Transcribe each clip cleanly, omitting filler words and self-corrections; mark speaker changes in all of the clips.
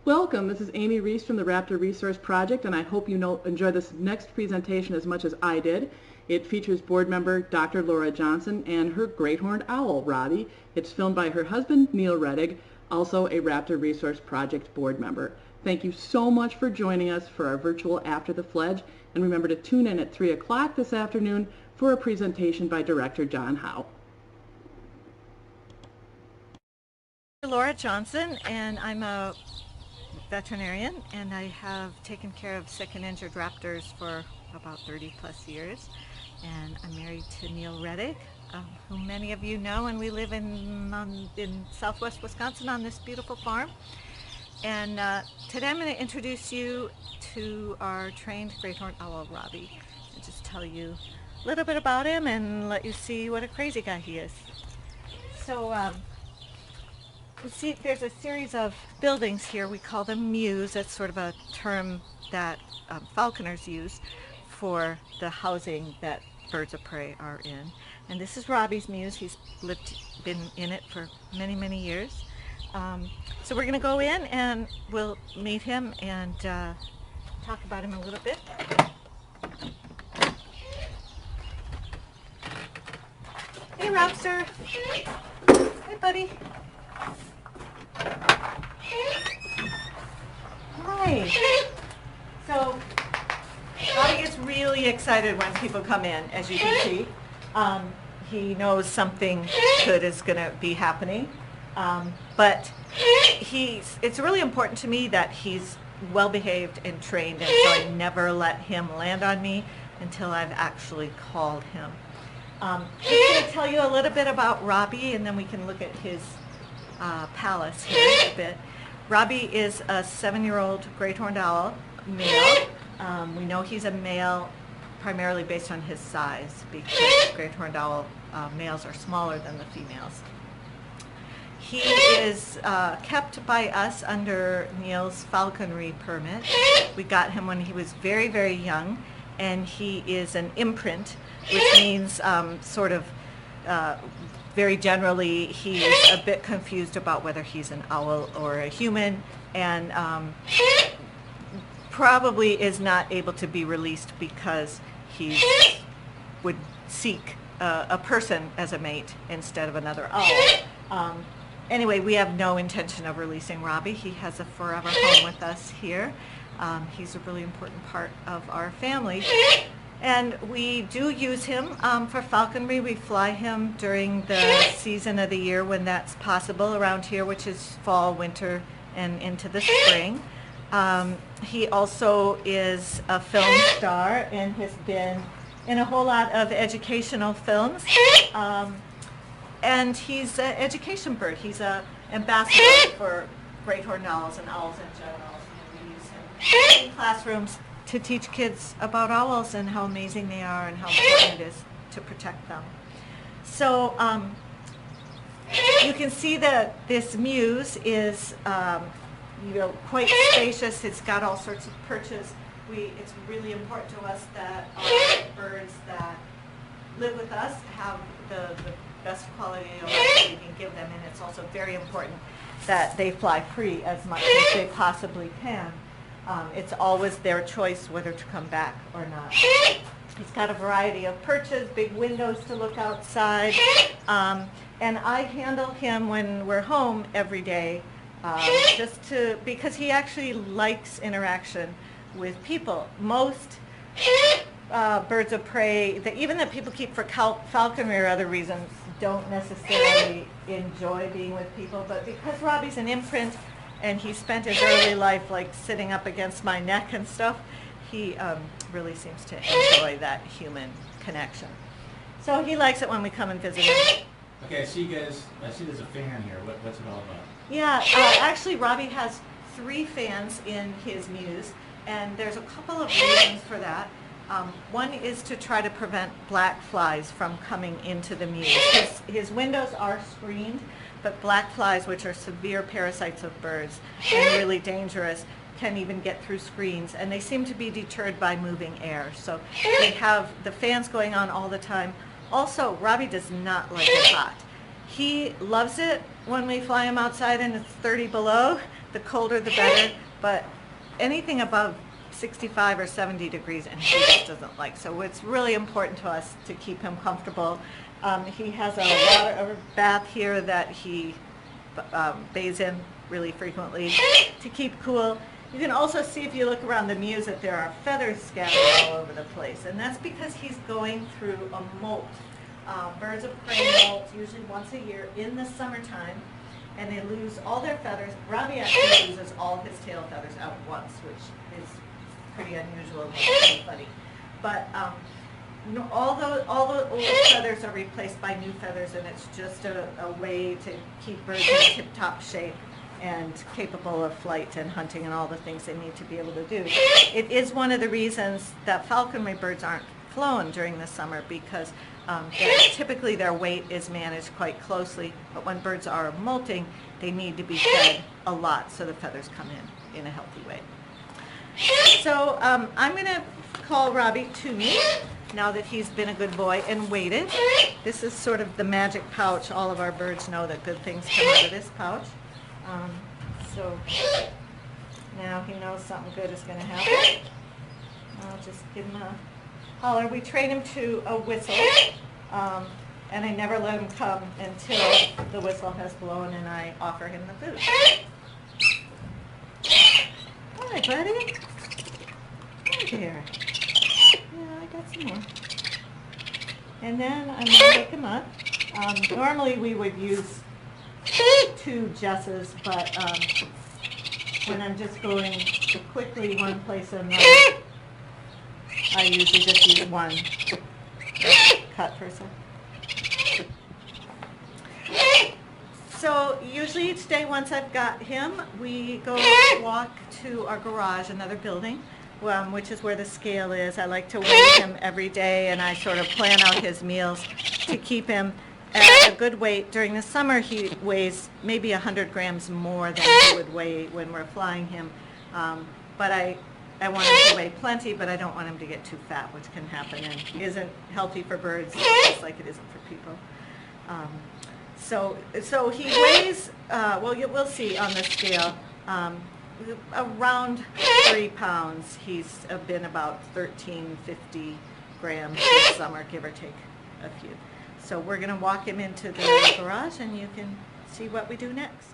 Speaker 1: Welcome, this is Amy Reese from the Raptor Resource Project, and I hope you enjoy this next presentation as much as I did. It features board member Dr. Laura Johnson and her Greyhorn Owl, Robbie. It's filmed by her husband, Neil Rettig, also a Raptor Resource Project board member. Thank you so much for joining us for our virtual After the Fledge, and remember to tune in at 3 o'clock this afternoon for a presentation by Director John Howe.
Speaker 2: Laura Johnson, and I'm a veterinarian, and I have taken care of sick and injured raptors for about 30 plus years. And I'm married to Neil Rettig, who many of you know, and we live in southwest Wisconsin on this beautiful farm. And today I'm going to introduce you to our trained Greyhorn Owl, Robbie, and just tell you a little bit about him and let you see what a crazy guy he is. So you see, there's a series of buildings here. We call them mews. That's sort of a term that falconers use for the housing that birds of prey are in. And this is Robbie's mews. He's been in it for many, many years. So we're going to go in and we'll meet him and talk about him a little bit. Hey, Robster. Hey, buddy. Hi. So, Robbie gets really excited when people come in, as you can see. He knows something good is going to be happening. But it's really important to me that he's well behaved and trained, and so I never let him land on me until I've actually called him. I'm going to tell you a little bit about Robbie, and then we can look at his palace here a bit. Robbie is a 7-year-old great-horned owl male. We know he's a male primarily based on his size, because great-horned owl males are smaller than the females. He is kept by us under Neil's falconry permit. We got him when he was very, very young, and he is an imprint, which means very generally, he's a bit confused about whether he's an owl or a human, and probably is not able to be released because he would seek a person as a mate instead of another owl. Anyway, we have no intention of releasing Robbie. He has a forever home with us here. He's a really important part of our family. And we do use him for falconry. We fly him during the season of the year when that's possible around here, which is fall, winter, and into the spring. He also is a film star and has been in a whole lot of educational films. And he's an education bird. He's an ambassador for great-horned owls and owls in general. And we use him in classrooms to teach kids about owls and how amazing they are and how important it is to protect them. So you can see that this mews is quite spacious. It's got all sorts of perches. It's really important to us that our birds that live with us have the best quality of life we can give them, and it's also very important that they fly free as much as they possibly can. It's always their choice whether to come back or not. He's got a variety of perches, big windows to look outside, and I handle him when we're home every day, because he actually likes interaction with people. Most birds of prey, even that people keep for falconry or other reasons, don't necessarily enjoy being with people, but because Robbie's an imprint, and he spent his early life like sitting up against my neck and stuff, he really seems to enjoy that human connection. So he likes it when we come and visit him.
Speaker 3: Okay, I see there's a fan here. What's it all about?
Speaker 2: Yeah, actually Robbie has 3 fans in his mews, and there's a couple of reasons for that. One is to try to prevent black flies from coming into the mews. His windows are screened, but black flies, which are severe parasites of birds and really dangerous, can even get through screens, and they seem to be deterred by moving air. So we have the fans going on all the time. Also, Robbie does not like it hot. He loves it when we fly him outside and it's 30 below, the colder the better, but anything above 65 or 70 degrees and he just doesn't like. So it's really important to us to keep him comfortable. He has a bath here that he bathes in really frequently to keep cool. You can also see, if you look around the mews, that there are feathers scattered all over the place, and that's because he's going through a molt. Birds of prey molt usually once a year in the summertime, and they lose all their feathers. Robbie actually loses all his tail feathers at once, which is pretty unusual and pretty funny. But all the old feathers are replaced by new feathers, and it's just a way to keep birds in tip-top shape and capable of flight and hunting and all the things they need to be able to do. It is one of the reasons that falconry birds aren't flown during the summer, because typically their weight is managed quite closely, but when birds are molting, they need to be fed a lot so the feathers come in a healthy way. So I'm going to call Robbie to me now that he's been a good boy and waited. This is sort of the magic pouch. All of our birds know that good things come out of this pouch. So now he knows something good is going to happen. I'll just give him a holler. We train him to a whistle, and I never let him come until the whistle has blown and I offer him the food. Hi, buddy. Hi there. Yeah, I got some more. And then I'm going to hook him up. Normally we would use 2 jesses, but when I'm just going quickly one place or another, I usually just use one. Cut person. So usually each day, once I've got him, we go walk to our garage, another building, which is where the scale is. I like to weigh him every day, and I sort of plan out his meals to keep him at a good weight. During the summer, he weighs maybe 100 grams more than he would weigh when we're flying him. But I want him to weigh plenty, but I don't want him to get too fat, which can happen and isn't healthy for birds, just like it isn't for people. So he weighs, we'll see on the scale, around 3 pounds. He's been about 1350 grams this summer, give or take a few. So we're going to walk him into the garage, and you can see what we do next.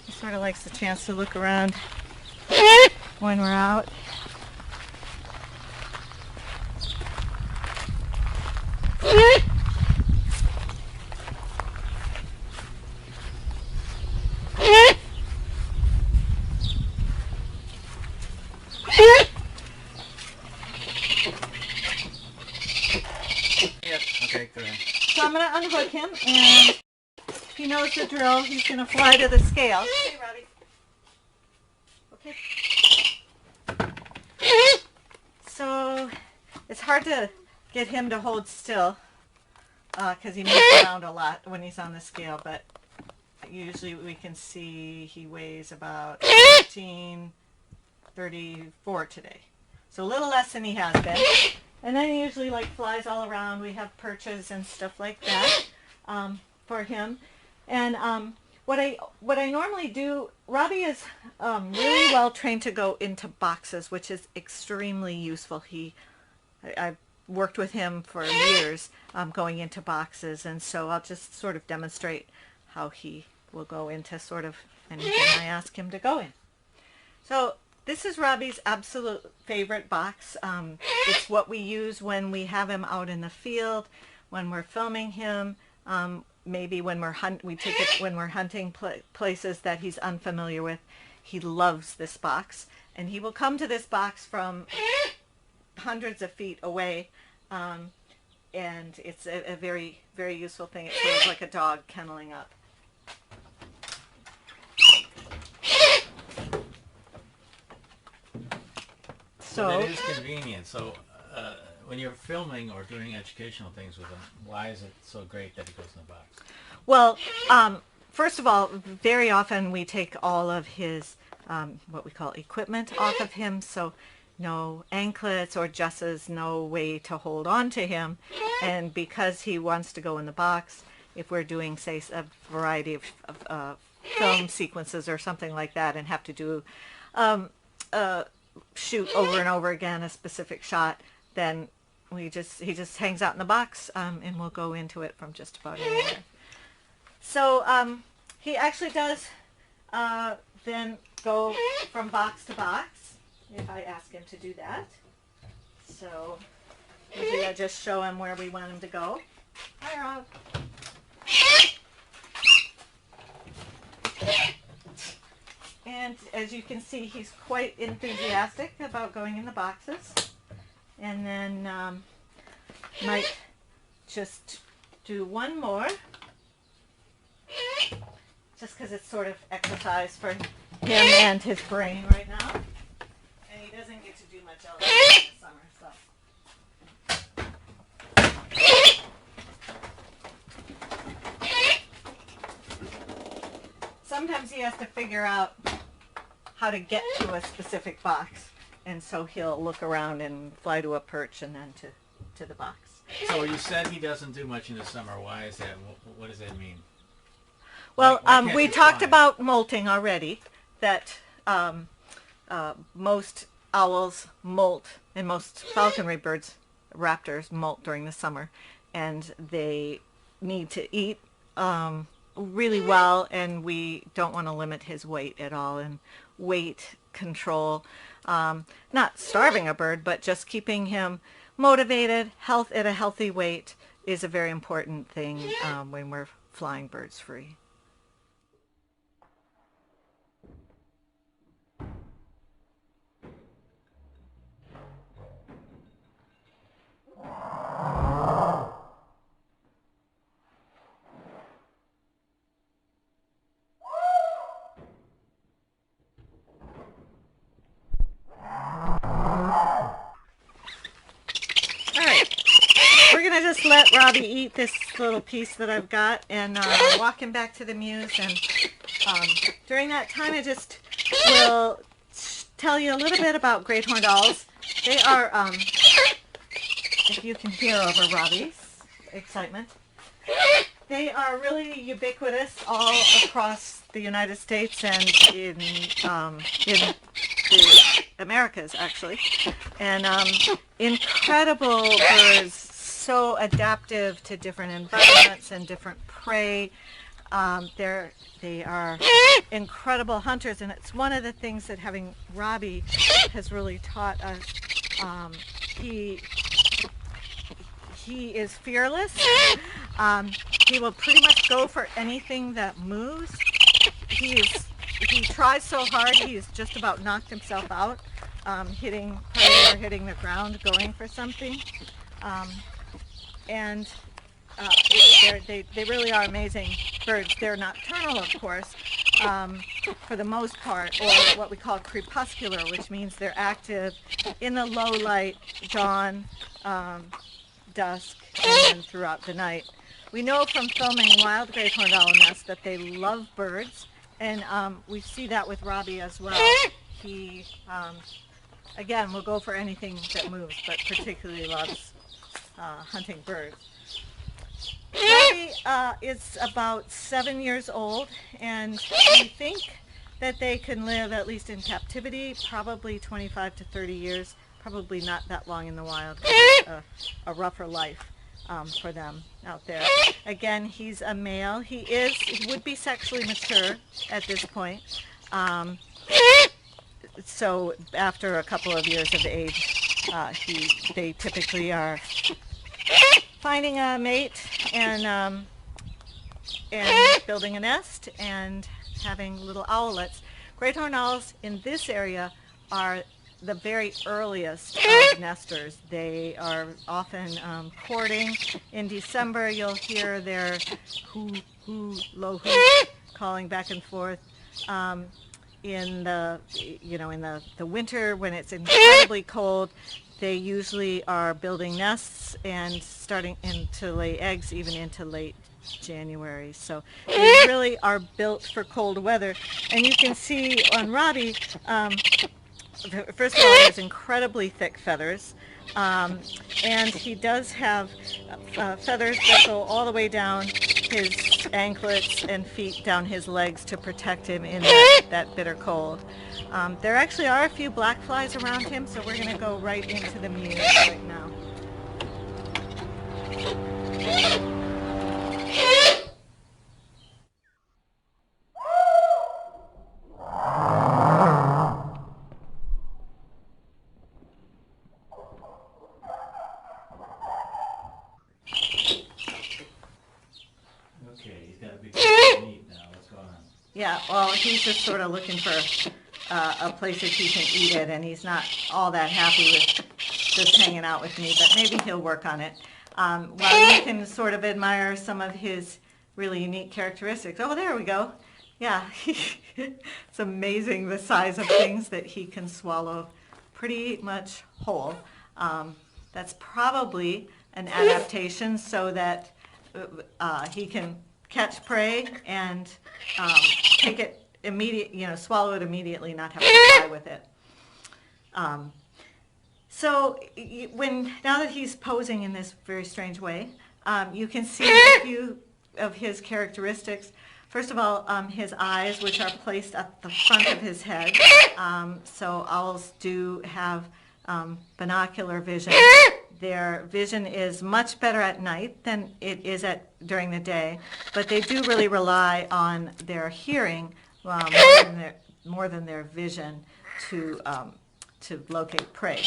Speaker 2: He sort of likes the chance to look around when we're out.
Speaker 3: Okay, go ahead.
Speaker 2: So I'm going to unhook him, and he knows the drill. He's going to fly to the scale. Hey, Robbie. Okay. So it's hard to get him to hold still because he moves around a lot when he's on the scale, but usually we can see he weighs about 1334 today. So a little less than he has been. And then he usually flies all around. We have perches and stuff like that for him. And what I normally do, Robbie is really well trained to go into boxes, which is extremely useful. I've worked with him for years going into boxes, and so I'll just sort of demonstrate how he will go into sort of anything I ask him to go in. So this is Robbie's absolute favorite box. It's what we use when we have him out in the field, when we're filming him, maybe when we take it when we're hunting places that he's unfamiliar with. He loves this box, and he will come to this box from hundreds of feet away, and it's a very, very useful thing. It's sort of like a dog kenneling up.
Speaker 3: So that is convenient. So when you're filming or doing educational things with them, why is it so great that it goes in the box?
Speaker 2: Well, first of all, very often we take all of his what we call equipment off of him, so no anklets or jesses, no way to hold on to him. And because he wants to go in the box, if we're doing, say, a variety of film sequences or something like that and have to do shoot over and over again a specific shot, then he just hangs out in the box, and we'll go into it from just about anywhere. So he actually does then go from box to box if I ask him to do that. So usually I just show him where we want him to go. Hi, Rob. And as you can see, he's quite enthusiastic about going in the boxes. And then might just do one more, just because it's sort of exercise for him and his brain right now. And he doesn't get to do much else in the summer, so. Sometimes he has to figure out how to get to a specific box, and so he'll look around and fly to a perch and then to the box.
Speaker 3: So you said he doesn't do much in the summer. Why is that? What does that mean?
Speaker 2: Well,
Speaker 3: Why can't
Speaker 2: we
Speaker 3: he
Speaker 2: talked
Speaker 3: fly?
Speaker 2: about molting already, that most owls molt, and most falconry birds, raptors, molt during the summer, and they need to eat really well, and we don't want to limit his weight at all. And weight control, not starving a bird, but just keeping him motivated, health at a healthy weight is a very important thing when we're flying birds free. Just let Robbie eat this little piece that I've got, and walk him back to the mews. And during that time, I just will tell you a little bit about Greyhorn Owls. They are, if you can hear over Robbie's excitement, they are really ubiquitous all across the United States and in the Americas, actually. And incredible birds, so adaptive to different environments and different prey. They are incredible hunters, and it's one of the things that having Robbie has really taught us. He is fearless. He will pretty much go for anything that moves. He tries so hard, he's just about knocked himself out, hitting prey or hitting the ground, going for something. And they really are amazing birds. They're nocturnal, of course, for the most part, or what we call crepuscular, which means they're active in the low light, dawn, dusk, and then throughout the night. We know from filming wild Greyhorn owl nests that they love birds, and we see that with Robbie as well. He, again, will go for anything that moves, but particularly loves hunting birds. Robbie is about 7 years old, and we think that they can live, at least in captivity, probably 25 to 30 years, probably not that long in the wild. A rougher life for them out there. Again, he's a male. He would be sexually mature at this point. So after a couple of years of age, they typically are finding a mate and building a nest and having little owlets. Greyhorn owls in this area are the very earliest of nesters. They are often courting. In December, you'll hear their hoo, low hoo, calling back and forth. In the winter, when it's incredibly cold, they usually are building nests and starting to lay eggs even into late January. So they really are built for cold weather. And you can see on Robbie, first of all, he has incredibly thick feathers. And he does have feathers that go all the way down his anklets and feet, down his legs, to protect him in that bitter cold. There actually are a few black flies around him, so we're going to go right into the mews right now.
Speaker 3: Okay, he's got a big piece of meat now. What's going on?
Speaker 2: Yeah, well, he's just sort of looking for a place that he can eat it, and he's not all that happy with just hanging out with me, but maybe he'll work on it. While you can sort of admire some of his really unique characteristics. Oh, there we go. Yeah, it's amazing the size of things that he can swallow pretty much whole. That's probably an adaptation so that he can catch prey and take it swallow it immediately, not have to fly with it. So now that he's posing in this very strange way, you can see a few of his characteristics. First of all, his eyes, which are placed at the front of his head. So owls do have binocular vision. Their vision is much better at night than it is during the day, but they do really rely on their hearing more than their vision to locate prey.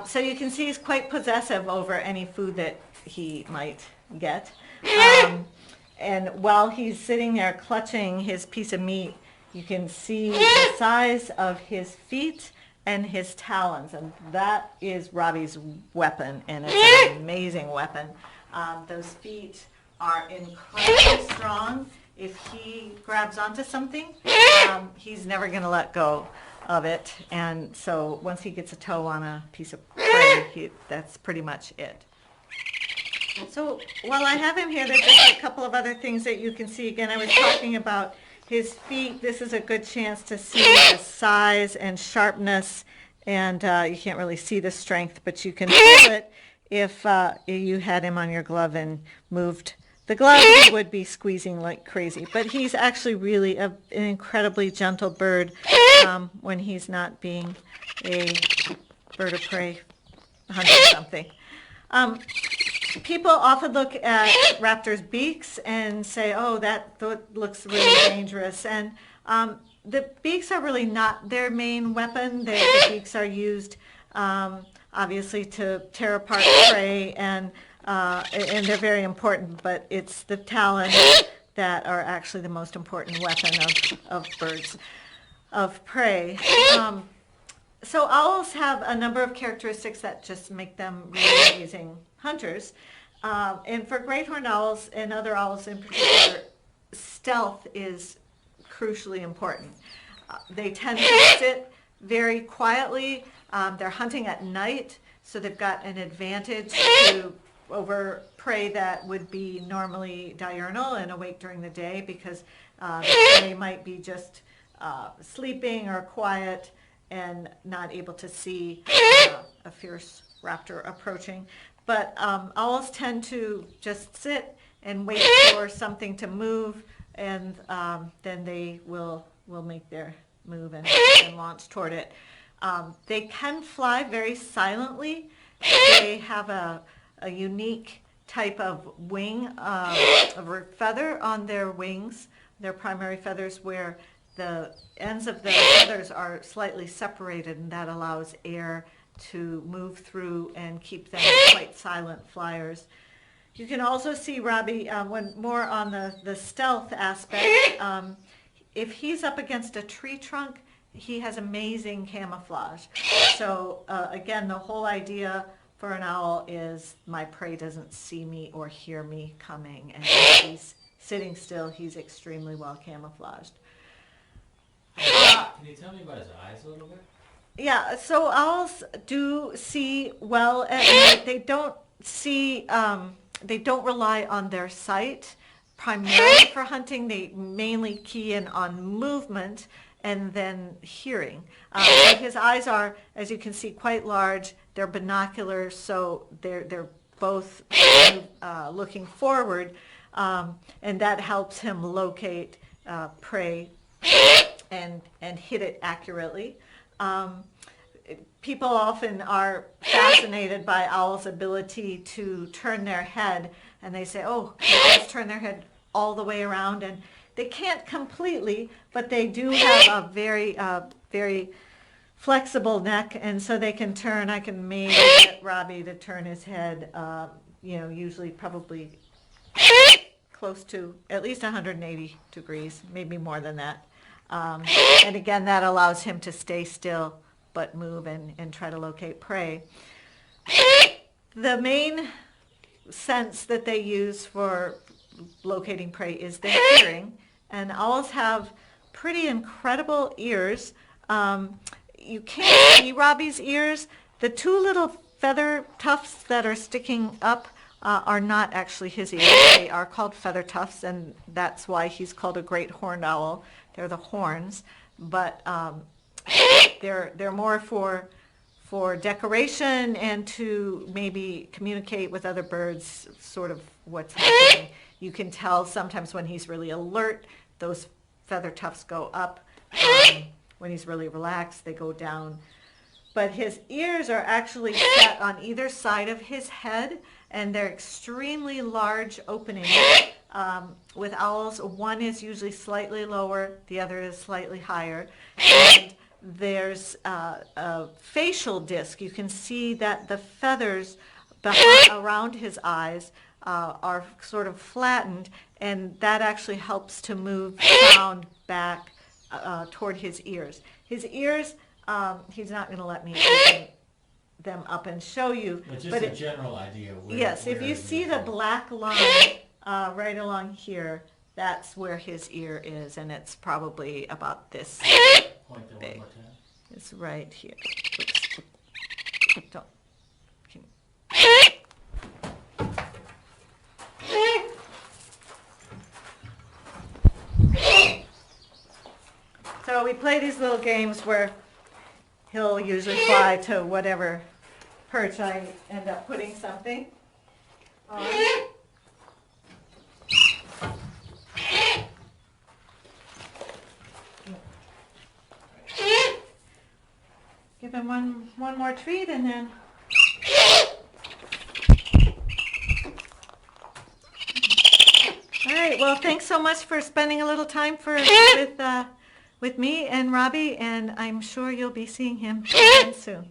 Speaker 2: So you can see he's quite possessive over any food that he might get. And while he's sitting there clutching his piece of meat, you can see the size of his feet and his talons, and that is Robbie's weapon, and it's an amazing weapon. Those feet are incredibly strong. If he grabs onto something, he's never going to let go of it, and so once he gets a toe on a piece of prey, that's pretty much it. So while I have him here, there's just a couple of other things that you can see. Again, I was talking about his feet. This is a good chance to see the size and sharpness, and you can't really see the strength, but you can feel it if you had him on your glove and moved the glove. He would be squeezing like crazy, but he's actually really an incredibly gentle bird when he's not being a bird of prey hunting something. People often look at raptors' beaks and say, oh, that looks really dangerous. And the beaks are really not their main weapon. The beaks are used, obviously, to tear apart prey, and they're very important, but it's the talons that are actually the most important weapon of birds of prey. So owls have a number of characteristics that just make them really amazing hunters. And for Greyhorn owls and other owls in particular, stealth is crucially important. They tend to sit very quietly. They're hunting at night, so they've got an advantage over prey that would be normally diurnal and awake during the day, because the prey might be just sleeping or quiet and not able to see a fierce raptor approaching. But owls tend to just sit and wait for something to move, and then they will make their move and launch toward it. They can fly very silently. They have a unique type of wing, of feather on their wings, their primary feathers, where the ends of the feathers are slightly separated, and that allows air to move through and keep them quite silent flyers. You can also see Robbie, when more on the stealth aspect, if he's up against a tree trunk, he has amazing camouflage. So again, the whole idea for an owl is my prey doesn't see me or hear me coming, and if he's sitting still, he's extremely well camouflaged.
Speaker 3: Can you tell me about his eyes a little bit?
Speaker 2: Yeah, so owls do see well at night. They don't see they don't rely on their sight primarily for hunting. They mainly key in on movement and then hearing. But his eyes are, as you can see, quite large. They're binocular, so they're both looking forward, and that helps him locate prey and hit it accurately. People often are fascinated by owls' ability to turn their head, and they say, oh, they just turn their head all the way around, and they can't completely, but they do have a very flexible neck, and so they can turn. I can maybe get Robbie to turn his head, usually probably close to at least 180 degrees, maybe more than that. And again, that allows him to stay still but move and try to locate prey. The main sense that they use for locating prey is their hearing, and owls have pretty incredible ears. You can't see Robbie's ears. The two little feather tufts that are sticking up are not actually his ears. They are called feather tufts, and that's why he's called a great horned owl. They're the horns, but they're more for decoration and to maybe communicate with other birds sort of what's happening. You can tell sometimes when he's really alert, those feather tufts go up. When he's really relaxed, they go down. But his ears are actually set on either side of his head, and they're extremely large openings. With owls, one is usually slightly lower, the other is slightly higher. And there's a facial disc. You can see that the feathers around his eyes are sort of flattened, and that actually helps to move sound back toward his ears. His ears, he's not going to let me open them up and show you.
Speaker 3: But just a general idea.
Speaker 2: Yes, if you see the black line right along here, that's where his ear is, and it's probably about this
Speaker 3: Point that
Speaker 2: big.
Speaker 3: one more time.
Speaker 2: It's right here. Oops. Don't. So we play these little games where he'll usually fly to whatever perch I end up putting something on. Give him one more treat and then. All right. Well, thanks so much for spending a little time with me and Robbie, and I'm sure you'll be seeing him again soon.